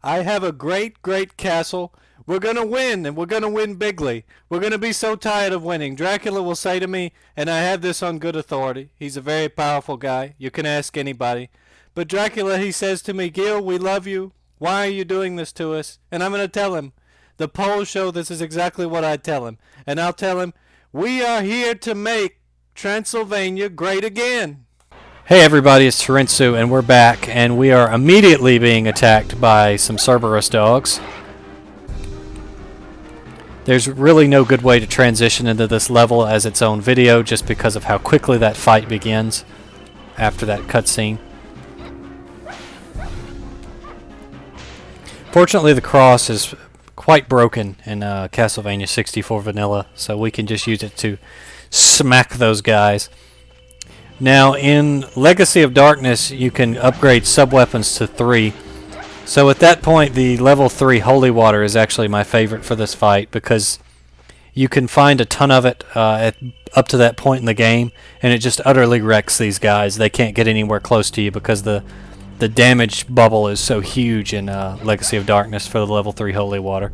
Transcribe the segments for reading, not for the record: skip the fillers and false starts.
I have a great, great castle. We're going to win, and we're going to win bigly. We're going to be so tired of winning. Dracula will say to me, and I have this on good authority. He's a very powerful guy. You can ask anybody. But Dracula, he says to me, Gil, we love you. Why are you doing this to us? And I'm going to tell him. The polls show this is exactly what I tell him. And I'll tell him, we are here to make Transylvania great again. Hey everybody, it's Terensu, and we're back, and we are immediately being attacked by some Cerberus dogs. There's really no good way to transition into this level as its own video, just because of how quickly that fight begins after that cutscene. Fortunately, the cross is quite broken in Castlevania 64 Vanilla, so we can just use it to smack those guys. Now, in Legacy of Darkness, you can upgrade sub-weapons to 3. So at that point, the level 3 Holy Water is actually my favorite for this fight, because you can find a ton of it up to that point in the game, and it just utterly wrecks these guys. They can't get anywhere close to you because the damage bubble is so huge in Legacy of Darkness for the level 3 Holy Water.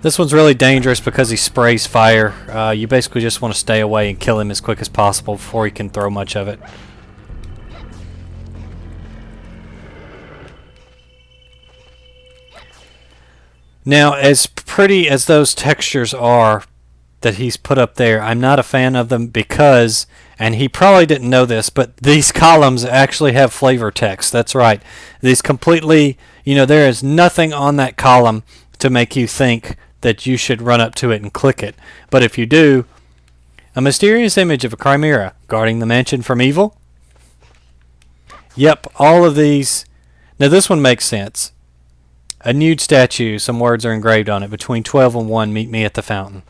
This one's really dangerous because he sprays fire. You basically just want to stay away and kill him as quick as possible before he can throw much of it. Now, as pretty as those textures are that he's put up there, I'm not a fan of them because, and he probably didn't know this, but these columns actually have flavor text. That's right. These completely, there is nothing on that column to make you think that you should run up to it and click it. But if you do, a mysterious image of a chimera guarding the mansion from evil. Yep, all of these. Now this one makes sense. A nude statue, some words are engraved on it. Between 12 and 1, meet me at the fountain.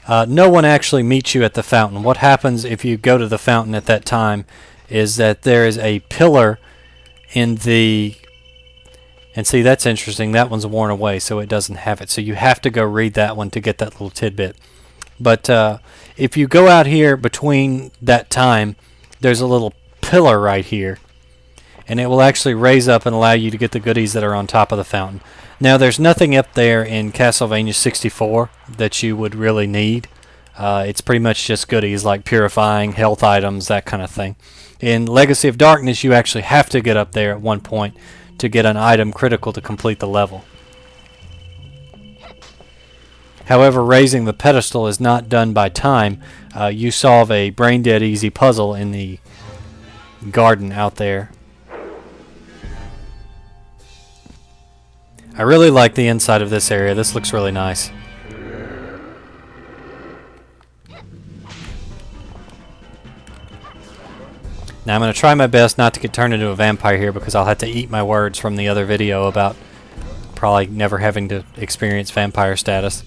No one actually meets you at the fountain. What happens if you go to the fountain at that time is that there is a pillar in the... And see, that's interesting. That one's worn away, so it doesn't have it. So you have to go read that one to get that little tidbit. But if you go out here between that time, there's a little pillar right here. And it will actually raise up and allow you to get the goodies that are on top of the fountain. Now, there's nothing up there in Castlevania 64 that you would really need. It's pretty much just goodies like purifying, health items, that kind of thing. In Legacy of Darkness, you actually have to get up there at one point to get an item critical to complete the level. However, raising the pedestal is not done by time. You solve a brain-dead easy puzzle in the garden out there. I really like the inside of this area. This looks really nice. Now I'm going to try my best not to get turned into a vampire here because I'll have to eat my words from the other video about probably never having to experience vampire status.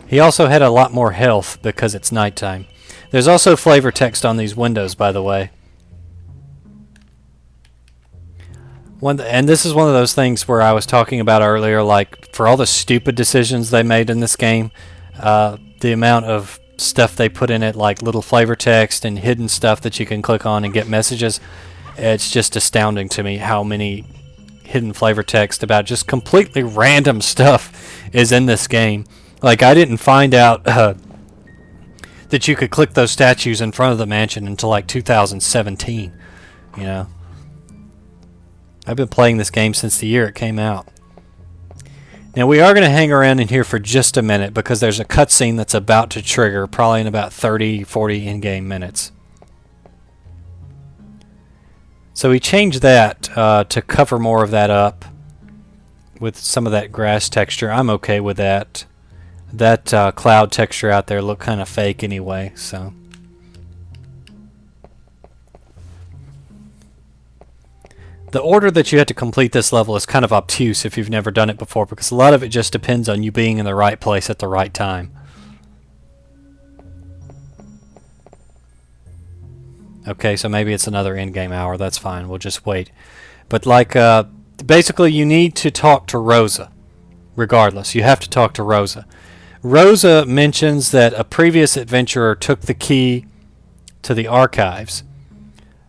He also had a lot more health because it's nighttime. There's also flavor text on these windows, by the way. And this is one of those things where I was talking about earlier, like for all the stupid decisions they made in this game, the amount of stuff they put in it, like little flavor text and hidden stuff that you can click on and get messages, it's just astounding to me how many hidden flavor text about just completely random stuff is in this game. Like, I didn't find out that you could click those statues in front of the mansion until like 2017, I've been playing this game since the year it came out. Now we are going to hang around in here for just a minute because there's a cutscene that's about to trigger, probably in about 30-40 in-game minutes. So we changed that to cover more of that up with some of that grass texture. I'm okay with that. That cloud texture out there looked kind of fake anyway, so... The order that you have to complete this level is kind of obtuse if you've never done it before, because a lot of it just depends on you being in the right place at the right time. Okay, so maybe it's another in-game hour. That's fine. We'll just wait. But like, basically you need to talk to Rosa. regardless. You have to talk to Rosa. Rosa mentions that a previous adventurer took the key to the archives.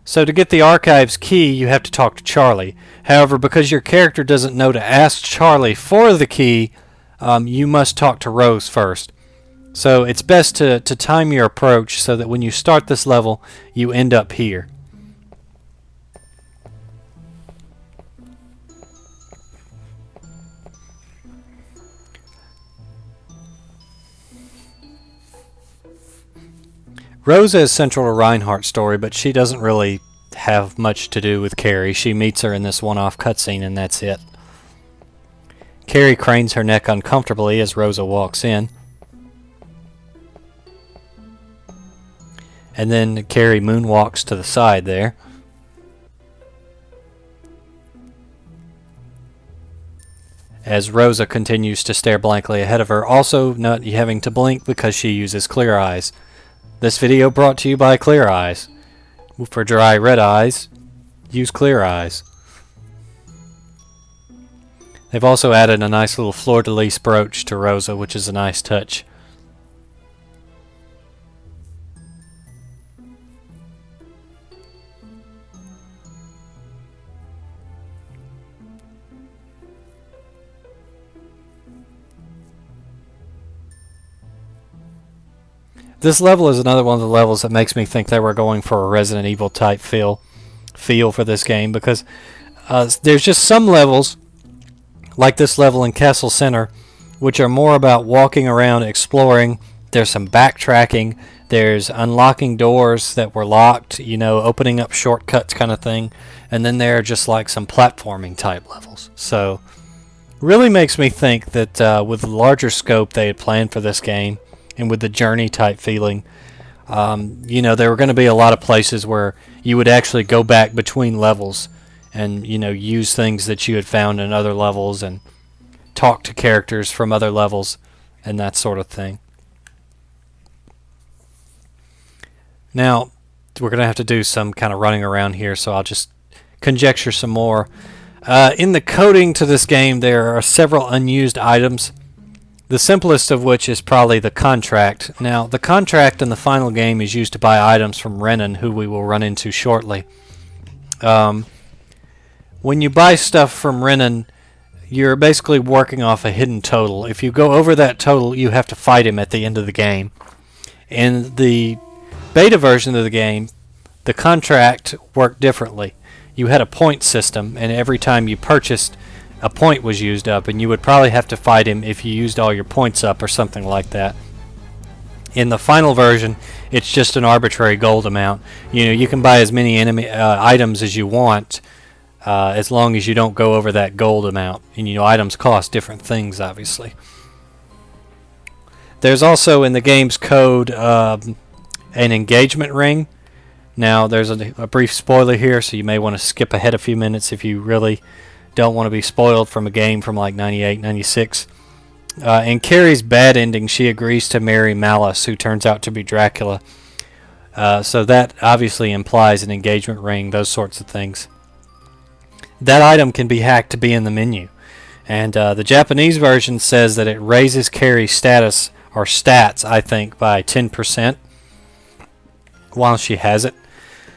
So to get the archives key, you have to talk to Charlie. However, because your character doesn't know to ask Charlie for the key, you must talk to Rose first. So it's best to time your approach so that when you start this level, you end up here. Rosa is central to Reinhardt's story, but she doesn't really have much to do with Carrie. She meets her in this one-off cutscene, and that's it. Carrie cranes her neck uncomfortably as Rosa walks in. And then Carrie moonwalks to the side there. As Rosa continues to stare blankly ahead of her, also not having to blink because she uses clear eyes. This video brought to you by Clear Eyes. For dry red eyes, use Clear Eyes. They've also added a nice little fleur-de-lis brooch to Rosa, which is a nice touch. This level is another one of the levels that makes me think they were going for a Resident Evil type feel for this game, because there's just some levels, like this level in Castle Center, which are more about walking around, exploring. There's some backtracking. There's unlocking doors that were locked, opening up shortcuts kind of thing. And then there are just like some platforming type levels. So really makes me think that with the larger scope they had planned for this game, and with the journey type feeling, there were going to be a lot of places where you would actually go back between levels and, use things that you had found in other levels and talk to characters from other levels and that sort of thing. Now, we're going to have to do some kind of running around here, so I'll just conjecture some more. In the coding to this game, there are several unused items. The simplest of which is probably the contract. Now, the contract in the final game is used to buy items from Renan, who we will run into shortly. When you buy stuff from Renan, you're basically working off a hidden total. If you go over that total, you have to fight him at the end of the game. In the beta version of the game, the contract worked differently. You had a point system, and every time you purchased, a point was used up, and you would probably have to fight him if you used all your points up or something like that. In the final version, it's just an arbitrary gold amount. You can buy as many enemy items as you want, as long as you don't go over that gold amount. And items cost different things, obviously. There's also in the game's code an engagement ring. Now, there's a brief spoiler here, so you may want to skip ahead a few minutes if you really don't want to be spoiled from a game from like 98, 96. In Carrie's bad ending, she agrees to marry Malice, who turns out to be Dracula. So that obviously implies an engagement ring, those sorts of things. That item can be hacked to be in the menu. And the Japanese version says that it raises Carrie's status, or stats, I think, by 10% while she has it.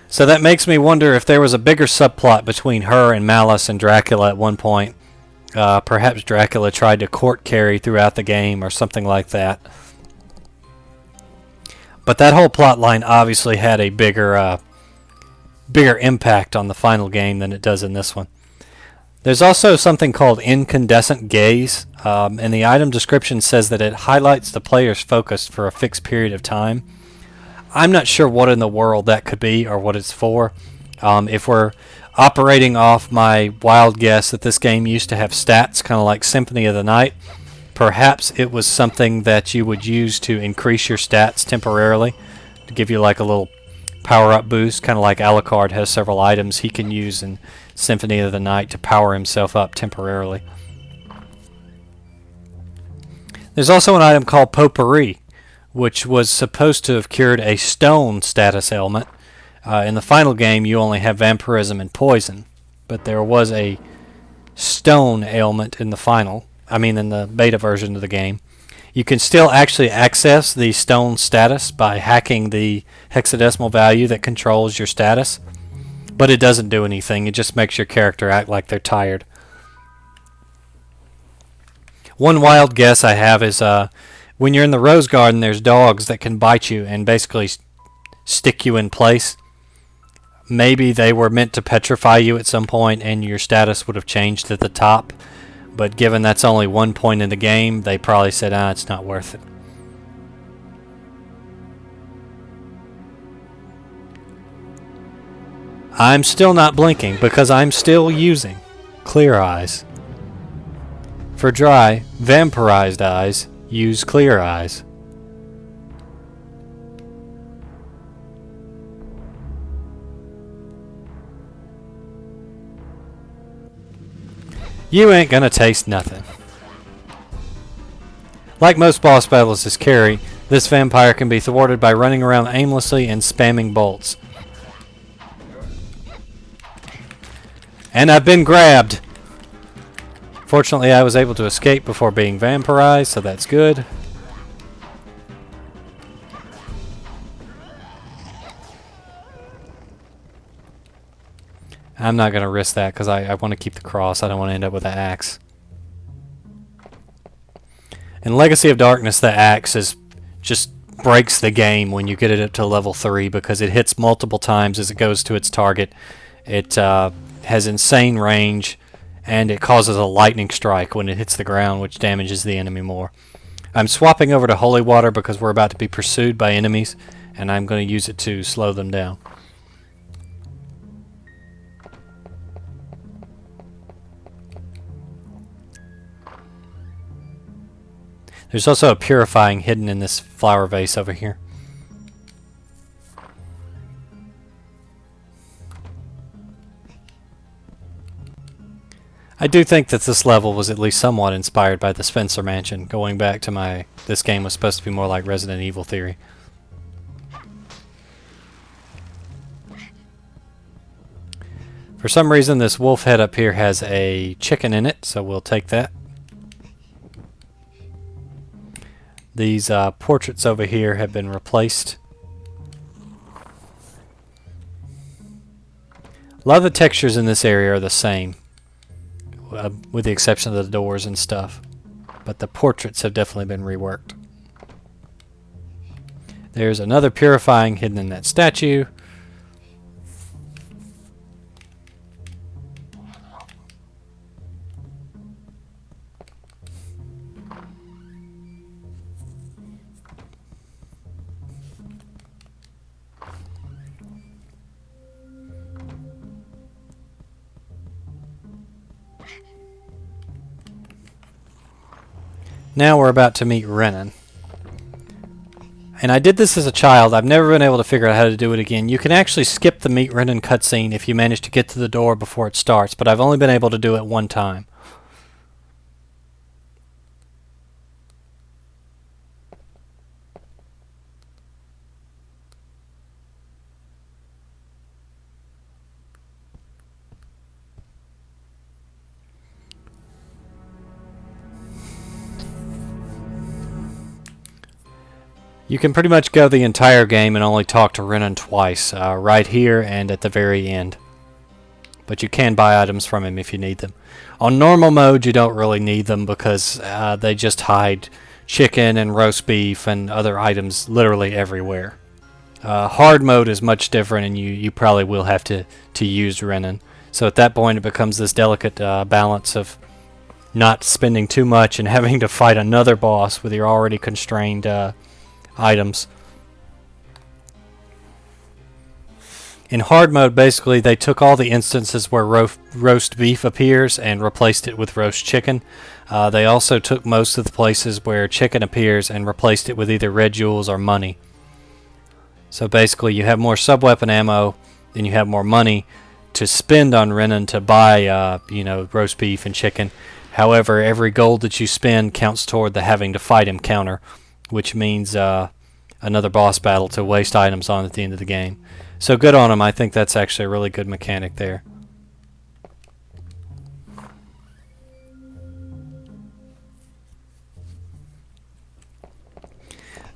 So that makes me wonder if there was a bigger subplot between her and Malice and Dracula at one point. Perhaps Dracula tried to court Carrie throughout the game or something like that. But that whole plot line obviously had a bigger impact on the final game than it does in this one. There's also something called incandescent gaze, and the item description says that it highlights the player's focus for a fixed period of time. I'm not sure what in the world that could be or what it's for. If we're operating off my wild guess that this game used to have stats, kind of like Symphony of the Night, perhaps it was something that you would use to increase your stats temporarily, to give you like a little power-up boost, kind of like Alucard has several items he can use in Symphony of the Night to power himself up temporarily. There's also an item called Potpourri, which was supposed to have cured a stone status ailment. In the final game, you only have vampirism and poison, but there was a stone ailment in the final. I mean in the beta version of the game. You can still actually access the stone status by hacking the hexadecimal value that controls your status, but it doesn't do anything. It just makes your character act like they're tired. One wild guess I have is when you're in the rose garden, there's dogs that can bite you and basically stick you in place. Maybe they were meant to petrify you at some point and your status would have changed at the top. But given that's only 1 point in the game, they probably said, it's not worth it. I'm still not blinking because I'm still using clear eyes. For dry, vampirized eyes, use clear eyes. You ain't gonna taste nothing. Like most boss battles as Carrie, this vampire can be thwarted by running around aimlessly and spamming bolts. And I've been grabbed! Fortunately, I was able to escape before being vampirized, so that's good. I'm not going to risk that because I want to keep the cross. I don't want to end up with an axe. In Legacy of Darkness, the axe just breaks the game when you get it up to level 3 because it hits multiple times as it goes to its target. It has insane range, and it causes a lightning strike when it hits the ground, which damages the enemy more. I'm swapping over to Holy Water because we're about to be pursued by enemies, and I'm going to use it to slow them down. There's also a purifying hidden in this flower vase over here. I do think that this level was at least somewhat inspired by the Spencer Mansion, going back to this game was supposed to be more like Resident Evil theory. For some reason this wolf head up here has a chicken in it, so we'll take that. These portraits over here have been replaced. A lot of the textures in this area are the same, with the exception of the doors and stuff. But the portraits have definitely been reworked. There's another purifying hidden in that statue. Now we're about to meet Renan. And I did this as a child. I've never been able to figure out how to do it again. You can actually skip the Meet Renan cutscene if you manage to get to the door before it starts, but I've only been able to do it one time. You can pretty much go the entire game and only talk to Renan twice, right here and at the very end. But you can buy items from him if you need them. On normal mode, you don't really need them because they just hide chicken and roast beef and other items literally everywhere. Hard mode is much different, and you probably will have to use Renan. So at that point, it becomes this delicate balance of not spending too much and having to fight another boss with your already constrained items. In hard mode, basically, they took all the instances where roast beef appears and replaced it with roast chicken. They also took most of the places where chicken appears and replaced it with either red jewels or money. So basically, you have more sub-weapon ammo, then you have more money to spend on Renan to buy, roast beef and chicken. However, every gold that you spend counts toward the having to fight him counter, which means another boss battle to waste items on at the end of the game. So good on him. I think that's actually a really good mechanic there.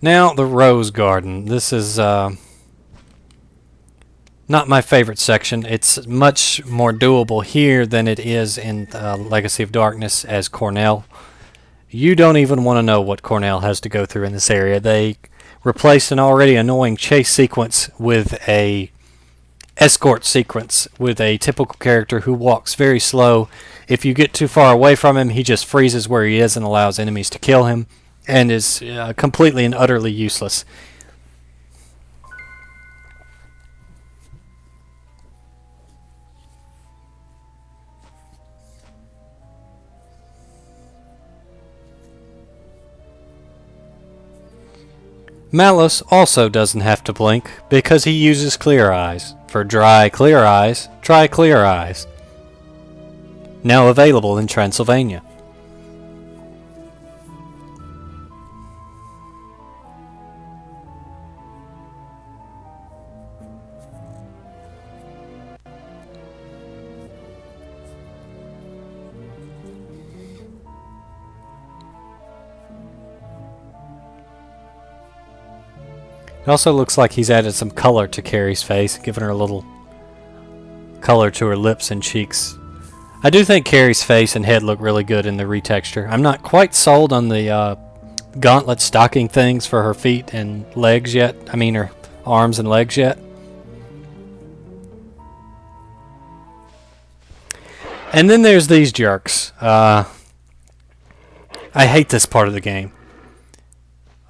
Now, the Rose Garden. This is not my favorite section. It's much more doable here than it is in Legacy of Darkness as Cornell. You don't even want to know what Cornell has to go through in this area. They replaced an already annoying chase sequence with a escort sequence with a typical character who walks very slow. If you get too far away from him, he just freezes where he is and allows enemies to kill him, and is completely and utterly useless. Malice also doesn't have to blink because he uses Clear Eyes. For dry, clear eyes, try Clear Eyes. Now available in Transylvania. It also looks like he's added some color to Carrie's face, giving her a little color to her lips and cheeks. I do think Carrie's face and head look really good in the retexture. I'm not quite sold on the gauntlet stocking things for her feet and legs yet. I mean her arms and legs yet. And then there's these jerks. I hate this part of the game.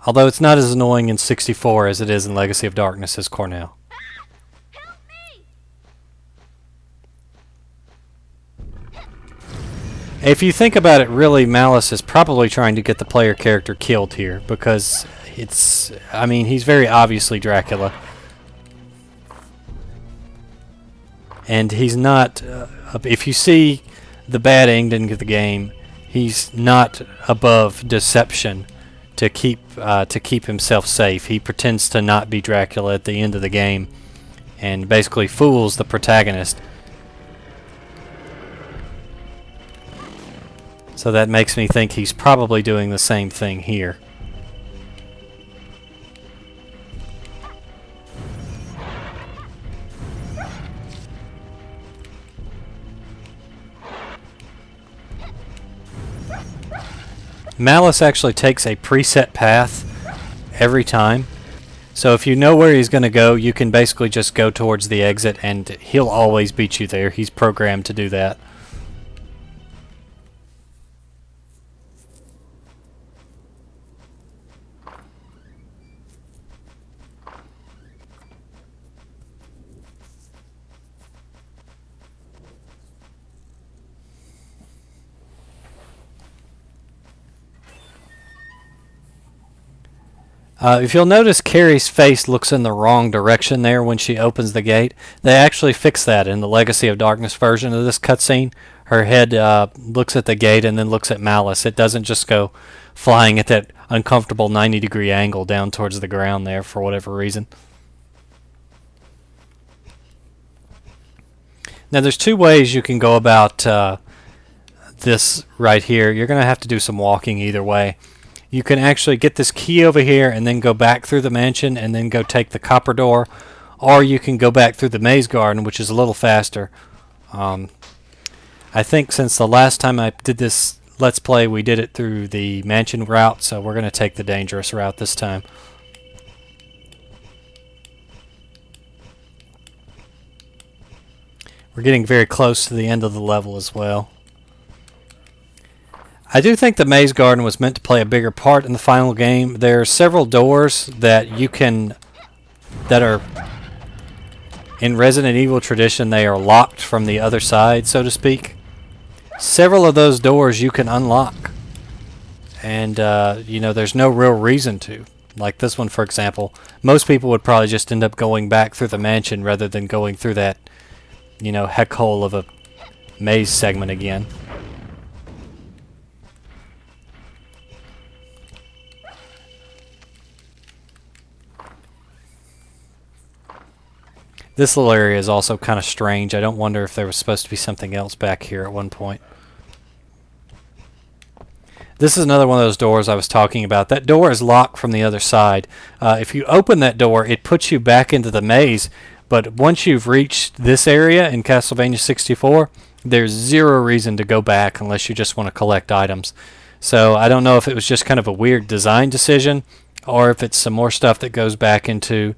Although it's not as annoying in 64 as it is in Legacy of Darkness as Cornell. Help me! If you think about it, really, Malice is probably trying to get the player character killed here, because it's, I mean, he's very obviously Dracula. And he's not, if you see the bad ending of the game, he's not above deception to keep himself safe. He pretends to not be Dracula at the end of the game and basically fools the protagonist. So that makes me think he's probably doing the same thing here. Malice actually takes a preset path every time. So if you know where he's going to go, you can basically just go towards the exit and he'll always beat you there. He's programmed to do that. If you'll notice, Carrie's face looks in the wrong direction there when she opens the gate. They actually fixed that in the Legacy of Darkness version of this cutscene. Her head looks at the gate and then looks at Malice. It doesn't just go flying at that uncomfortable 90-degree angle down towards the ground there for whatever reason. Now there's two ways you can go about this right here. You're going to have to do some walking either way. You can actually get this key over here and then go back through the mansion and then go take the copper door, or you can go back through the maze garden, which is a little faster. I think since the last time I did this Let's Play, we did it through the mansion route, so we're going to take the dangerous route this time. We're getting very close to the end of the level as well. I do think the maze garden was meant to play a bigger part in the final game. There are several doors that you can, that are in Resident Evil tradition, they are locked from the other side, so to speak. Several of those doors you can unlock, and you know, there's no real reason to. Like this one, for example, most people would probably just end up going back through the mansion rather than going through that, you know, heck hole of a maze segment again. This little area is also kind of strange. I don't wonder if there was supposed to be something else back here at one point. This is another one of those doors I was talking about. That door is locked from the other side. If you open that door, it puts you back into the maze, but once you've reached this area in Castlevania 64, there's zero reason to go back unless you just want to collect items. So I don't know if it was just kind of a weird design decision, or if it's some more stuff that goes back into,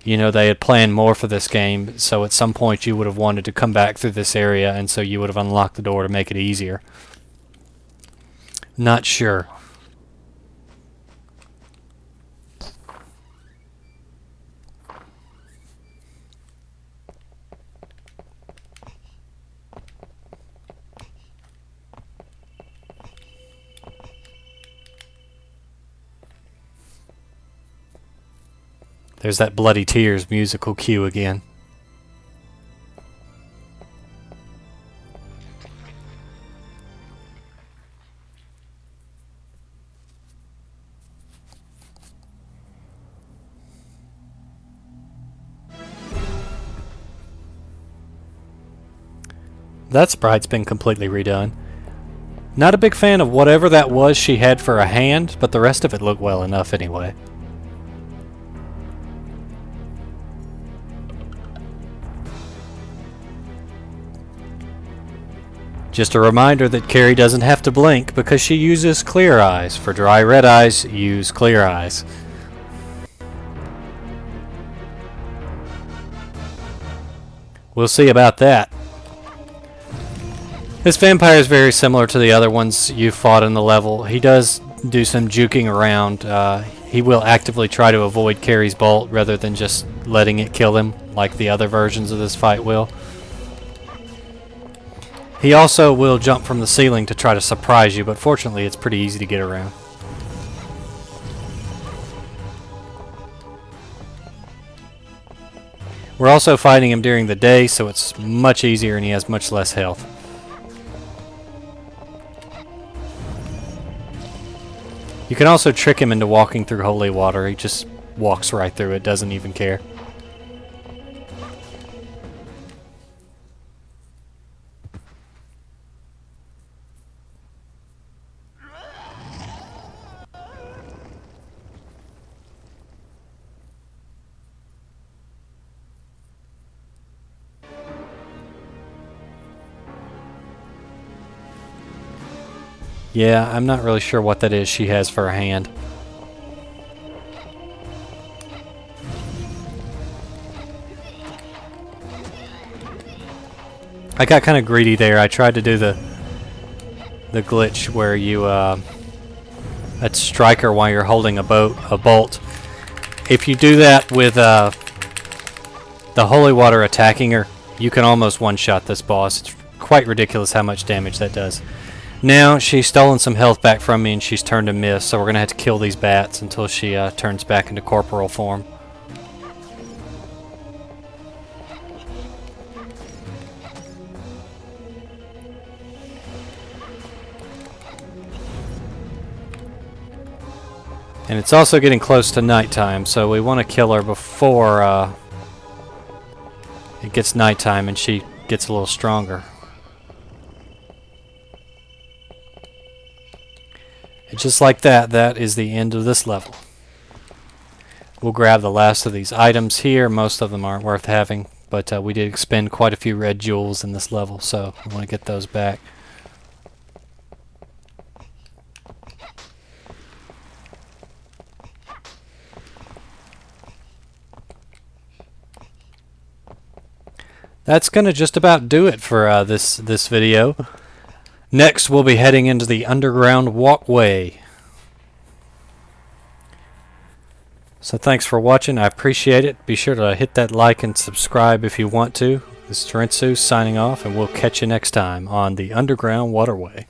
they had planned more for this game, so at some point you would have wanted to come back through this area, and so you would have unlocked the door to make it easier. Not sure. There's that Bloody Tears musical cue again. That sprite's been completely redone. Not a big fan of whatever that was she had for a hand, but the rest of it looked well enough anyway. Just a reminder that Carrie doesn't have to blink because she uses clear eyes. For dry red eyes, use clear eyes. We'll see about that. This vampire is very similar to the other ones you fought in the level. He does do some juking around. He will actively try to avoid Carrie's bolt rather than just letting it kill him like the other versions of this fight will. He also will jump from the ceiling to try to surprise you, but fortunately it's pretty easy to get around. We're also fighting him during the day, so it's much easier and he has much less health. You can also trick him into walking through holy water. He just walks right through it, doesn't even care. Yeah, I'm not really sure what that is she has for a hand. I got kind of greedy there. I tried to do the glitch where you strike her while you're holding a bolt. If you do that with the holy water attacking her, you can almost one-shot this boss. It's quite ridiculous how much damage that does. Now she's stolen some health back from me and she's turned to mist, so we're going to have to kill these bats until she turns back into corporal form. And it's also getting close to nighttime, so we want to kill her before it gets nighttime and she gets a little stronger. And just like that, that is the end of this level. We'll grab the last of these items here. Most of them aren't worth having, but we did expend quite a few red jewels in this level, so we want to get those back. That's going to just about do it for this video. Next, we'll be heading into the underground walkway. So thanks for watching. I appreciate it. Be sure to hit that like and subscribe if you want to. This is Terensu signing off, and we'll catch you next time on the Underground Waterway.